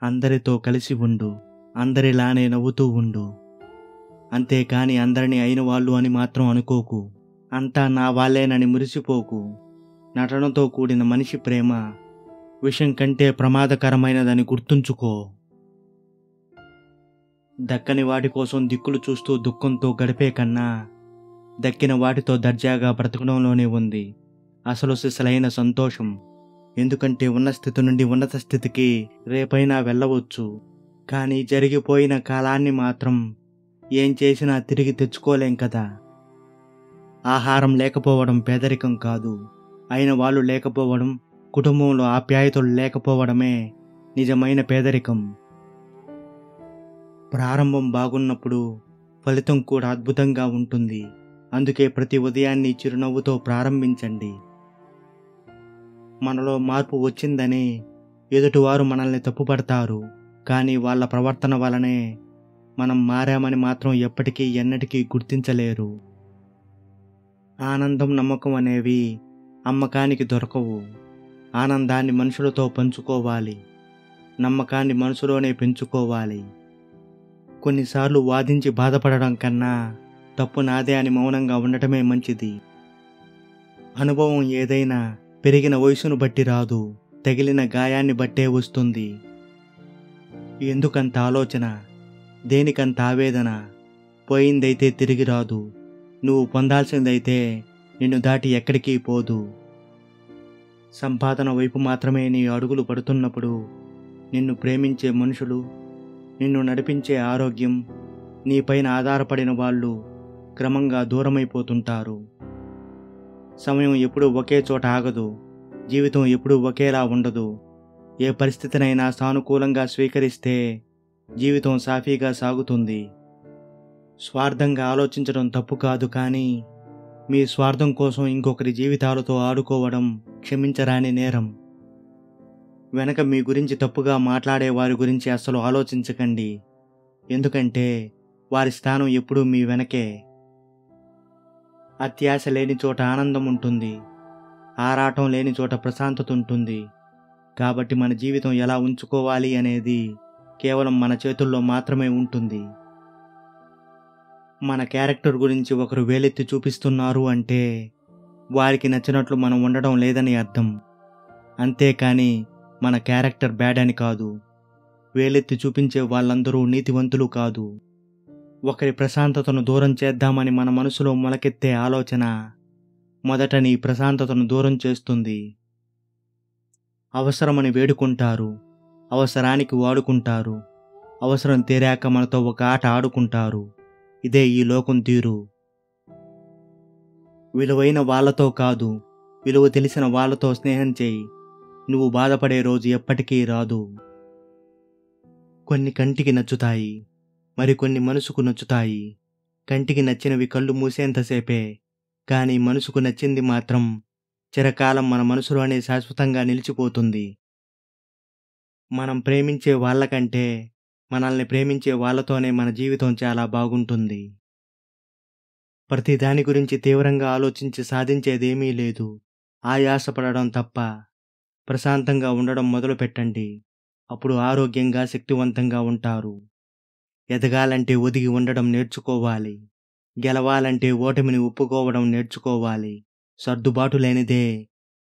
అందరితో కలిసి ఉండు, అందరిలానే నవ్వుతూ ఉండు. అంతేకాని అందరినీ అయిన వాళ్ళు అని మాత్రం అనుకోకు. అంతా నా వాళ్ళేనని మురిసిపోకు. నటనతో కూడిన మనిషి ప్రేమ విషం కంటే ప్రమాదకరమైనదని గుర్తుంచుకో. దక్కని వాటి కోసం దిక్కులు చూస్తూ దుఃఖంతో గడిపే కన్నా దక్కిన వాటితో దర్జాగా బ్రతకడంలోనే ఉంది అసలు సిసలైన సంతోషం. ఎందుకంటే ఉన్న స్థితి నుండి ఉన్నత స్థితికి రేపైనా వెళ్ళవచ్చు, కానీ జరిగిపోయిన కాలాన్ని మాత్రం ఏం చేసినా తిరిగి తెచ్చుకోలేం కదా. ఆహారం లేకపోవడం పేదరికం కాదు, అయిన వాళ్ళు లేకపోవడం, కుటుంబంలో ఆప్యాయతలు లేకపోవడమే నిజమైన పేదరికం. ప్రారంభం బాగున్నప్పుడు ఫలితం కూడా అద్భుతంగా ఉంటుంది. అందుకే ప్రతి ఉదయాన్ని చిరునవ్వుతో ప్రారంభించండి. మనలో మార్పు వచ్చిందని ఎదుటివారు మనల్ని తప్పుపడతారు, కానీ వాళ్ళ ప్రవర్తన వలనే మనం మారామని మాత్రం ఎప్పటికీ ఎన్నటికీ గుర్తించలేరు. ఆనందం, నమ్మకం అనేవి అమ్మకానికి దొరకవు. ఆనందాన్ని మనుషులతో పంచుకోవాలి, నమ్మకాన్ని మనసులోనే పెంచుకోవాలి. కొన్నిసార్లు వాదించి బాధపడడం కన్నా తప్పు నాదే అని మౌనంగా ఉండటమే మంచిది. అనుభవం ఏదైనా పెరిగిన వయసును బట్టి రాదు, తగిలిన గాయాన్ని బట్టే వస్తుంది. ఎందుకంత ఆలోచన, దేనికంత ఆవేదన? పోయిందైతే తిరిగి రాదు, నువ్వు పొందాల్సిందైతే నిన్ను దాటి ఎక్కడికి పోదు. సంపాదన వైపు మాత్రమే నీ అడుగులు పడుతున్నప్పుడు నిన్ను ప్రేమించే మనుషులు, నిన్ను నడిపించే ఆరోగ్యం, నీపైన ఆధారపడిన వాళ్ళు క్రమంగా దూరమైపోతుంటారు. సమయం ఎప్పుడూ ఒకే చోట ఆగదు, జీవితం ఎప్పుడూ ఒకేలా ఉండదు. ఏ పరిస్థితినైనా సానుకూలంగా స్వీకరిస్తే జీవితం సాఫీగా సాగుతుంది. స్వార్థంగా ఆలోచించడం తప్పు కాదు, కానీ మీ స్వార్థం కోసం ఇంకొకరి జీవితాలతో ఆడుకోవడం క్షమించరాని నేరం. వెనక మీ గురించి తప్పుగా మాట్లాడే వారి గురించి అస్సలు ఆలోచించకండి, ఎందుకంటే వారి స్థానం ఎప్పుడూ మీ వెనకే. అత్యాశ లేని చోట ఆనందం ఉంటుంది, ఆరాటం లేని చోట ప్రశాంతత ఉంటుంది. కాబట్టి మన జీవితం ఎలా ఉంచుకోవాలి అనేది కేవలం మన చేతుల్లో మాత్రమే ఉంటుంది. మన క్యారెక్టర్ గురించి ఒకరు వేలెత్తి చూపిస్తున్నారు అంటే వారికి నచ్చినట్లు మనం ఉండడం లేదని అర్థం. అంతేకాని మన క్యారెక్టర్ బ్యాడ్ అని కాదు. వేలెత్తి చూపించే వాళ్ళందరూ నీతివంతులు కాదు. ఒకరి ప్రశాంతతను దూరం చేద్దామని మన మనసులో మొలకెత్తే ఆలోచన మొదట నీ ప్రశాంతతను దూరం చేస్తుంది. అవసరమని వేడుకుంటారు, అవసరానికి వాడుకుంటారు, అవసరం తీరాక మనతో ఒక ఆట ఆడుకుంటారు. ఇదే ఈ లోకం తీరు. విలువైన వాళ్ళతో కాదు, విలువ తెలిసిన వాళ్ళతో స్నేహం చేయి. నువ్వు బాధపడే రోజు ఎప్పటికీ రాదు. కొన్ని కంటికి నచ్చుతాయి, మరికొన్ని మనసుకు నచ్చుతాయి. కంటికి నచ్చినవి కళ్ళు మూసేంతసేపే, కానీ మనసుకు నచ్చింది మాత్రం చిరకాలం మన మనసులోనే శాశ్వతంగా నిలిచిపోతుంది. మనం ప్రేమించే వాళ్ళకంటే మనల్ని ప్రేమించే వాళ్ళతోనే మన జీవితం చాలా బాగుంటుంది. ప్రతి దాని గురించి తీవ్రంగా ఆలోచించి సాధించేదేమీ లేదు. ఆయాసపడడం తప్ప. ప్రశాంతంగా ఉండడం మొదలుపెట్టండి, అప్పుడు ఆరోగ్యంగా శక్తివంతంగా ఉంటారు. ఎదగాలంటే ఒదిగి ఉండడం నేర్చుకోవాలి, గెలవాలంటే ఓటమిని ఒప్పుకోవడం నేర్చుకోవాలి. సర్దుబాటు లేనిదే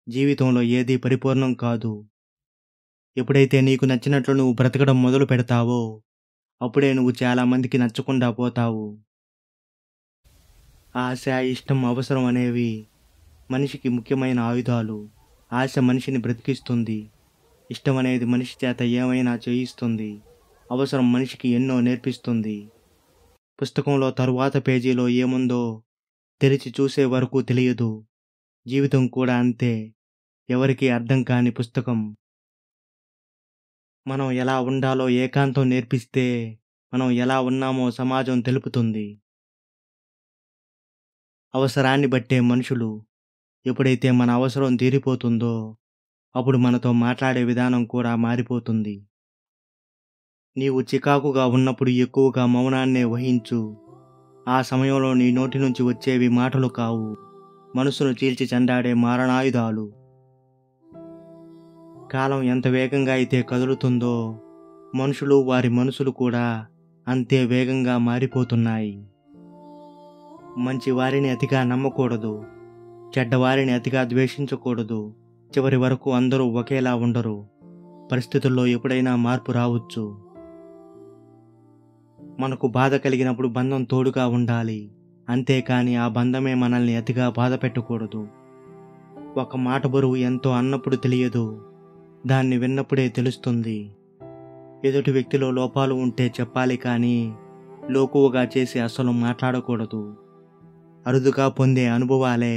జీవితంలో ఏదీ పరిపూర్ణం కాదు. ఎప్పుడైతే నీకు నచ్చినట్లు నువ్వు బ్రతకడం మొదలు పెడతావో అప్పుడే నువ్వు చాలా మందికి నచ్చకుండా పోతావు. ఆశ, ఇష్టం, అవసరం అనేవి మనిషికి ముఖ్యమైన ఆయుధాలు. ఆశ మనిషిని బ్రతికిస్తుంది, ఇష్టం అనేది మనిషి చేత ఏమైనా చేయిస్తుంది, అవసరం మనిషికి ఎన్నో నేర్పిస్తుంది. పుస్తకంలో తరువాత పేజీలో ఏముందో తెరిచి చూసే వరకు తెలియదు. జీవితం కూడా అంతే, ఎవరికీ అర్థం కాని పుస్తకం. మనం ఎలా ఉండాలో ఏకాంతం నేర్పిస్తే మనం ఎలా ఉన్నామో సమాజం తెలుపుతుంది. అవసరాన్ని బట్టే మనుషులు. ఎప్పుడైతే మన అవసరం తీరిపోతుందో అప్పుడు మనతో మాట్లాడే విధానం కూడా మారిపోతుంది. నీవు చికాకుగా ఉన్నప్పుడు ఎక్కువగా మౌనాన్నే వహించు. ఆ సమయంలో నీ నోటి నుంచి వచ్చేవి మాటలు కావు, మనసును చీల్చి చెండాడే మారణాయుధాలు. కాలం ఎంత వేగంగా అయితే కదులుతుందో మనుషులు వారి మనసులు కూడా అంతే వేగంగా మారిపోతున్నాయి. మంచి వారిని అతిగా నమ్మకూడదు, చెడ్డవారిని అతిగా ద్వేషించకూడదు. చివరి వరకు అందరూ ఒకేలా ఉండరు. పరిస్థితుల్లో ఎప్పుడైనా మార్పు రావచ్చు. మనకు బాధ కలిగినప్పుడు బంధం తోడుగా ఉండాలి, అంతేకాని ఆ బంధమే మనల్ని అతిగా బాధ పెట్టకూడదు. ఒక మాట బరువు ఎంతో అన్నప్పుడు తెలియదు, దాన్ని విన్నప్పుడే తెలుస్తుంది. ఎదుటి వ్యక్తిలో లోపాలు ఉంటే చెప్పాలి, కానీ లోకువగా చేసి అస్సలు మాట్లాడకూడదు. అరుదుగా పొందే అనుభవాలే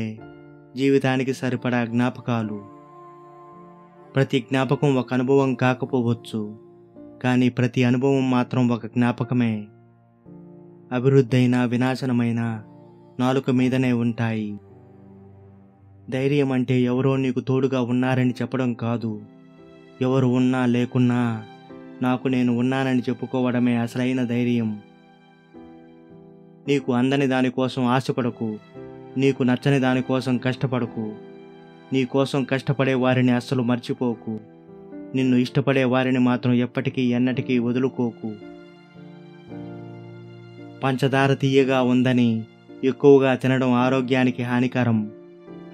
జీవితానికి సరిపడా జ్ఞాపకాలు. ప్రతి జ్ఞాపకం ఒక అనుభవం కాకపోవచ్చు, కానీ ప్రతి అనుభవం మాత్రం ఒక జ్ఞాపకమే. అభివృద్ధి అయినా వినాశనమైనా నాలుక మీదనే ఉంటాయి. ధైర్యం అంటే ఎవరో నీకు తోడుగా ఉన్నారని చెప్పడం కాదు. ఎవరు ఉన్నా లేకున్నా నాకు నేను ఉన్నానని చెప్పుకోవడమే అసలైన ధైర్యం. నీకు అందని దానికోసం ఆశపడకు, నీకు నచ్చని దానికోసం కష్టపడకు. నీ కోసం కష్టపడే వారిని అస్సలు మర్చిపోకు. నిన్ను ఇష్టపడే వారిని మాత్రం ఎప్పటికీ ఎన్నటికీ వదులుకోకు. పంచదార తీయగా ఉందని ఎక్కువగా తినడం ఆరోగ్యానికి హానికరం.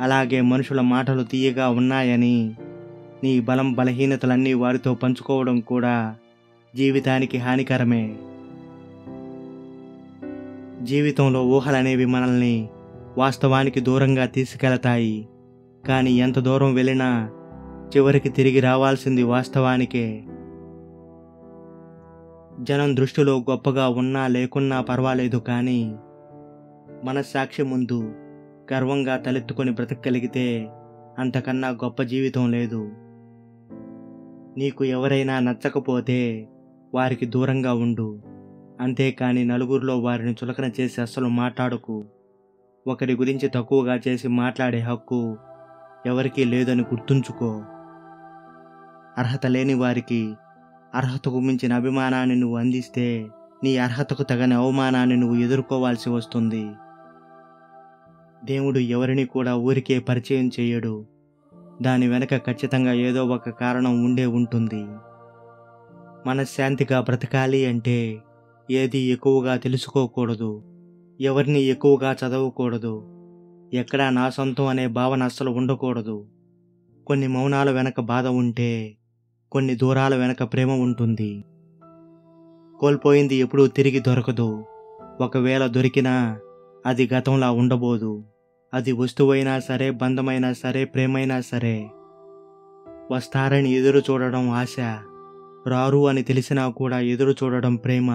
అలాగే మనుషుల మాటలు తీయగా ఉన్నాయని నీ బలం బలహీనతలన్నీ వారితో పంచుకోవడం కూడా జీవితానికి హానికరమే. జీవితంలో ఊహలనేవి మనల్ని వాస్తవానికి దూరంగా తీసుకెళతాయి, కానీ ఎంత దూరం వెళ్ళినా చివరికి తిరిగి రావాల్సింది వాస్తవానికే. జనం దృష్టిలో గొప్పగా ఉన్నా లేకున్నా పర్వాలేదు, కానీ మనస్సాక్షి ముందు గర్వంగా తలెత్తుకొని బ్రతకగలిగితే అంతకన్నా గొప్ప జీవితం లేదు. నీకు ఎవరైనా నచ్చకపోతే వారికి దూరంగా ఉండు, అంతేకాని నలుగురిలో వారిని చులకన చేసి అస్సలు మాట్లాడకు. ఒకరి గురించి తక్కువగా చేసి మాట్లాడే హక్కు ఎవరికీ లేదని గుర్తుంచుకో. అర్హత లేని వారికి అర్హతకు మించిన అభిమానాన్ని నువ్వు అందిస్తే నీ అర్హతకు తగని అవమానాన్ని నువ్వు ఎదుర్కోవాల్సి వస్తుంది. దేవుడు ఎవరిని కూడా ఊరికే పరిచయం చేయడు. దాని వెనక ఖచ్చితంగా ఏదో ఒక కారణం ఉండే ఉంటుంది. మనశ్శాంతిగా బ్రతకాలి అంటే ఏది ఎక్కువగా తెలుసుకోకూడదు, ఎవరిని ఎక్కువగా చదవకూడదు, ఎక్కడా నా సొంతం అనే భావన అస్సలు ఉండకూడదు. కొన్ని మౌనాల వెనక బాధ ఉంటే కొన్ని దూరాల వెనక ప్రేమ ఉంటుంది. కోల్పోయింది ఎప్పుడూ తిరిగి దొరకదు. ఒకవేళ దొరికినా అది గతంలా ఉండబోదు. అది వస్తువైనా సరే, బంధమైనా సరే, ప్రేమైనా సరే. వస్తారని ఎదురు చూడడం ఆశ, రారు అని తెలిసినా కూడా ఎదురు చూడడం ప్రేమ.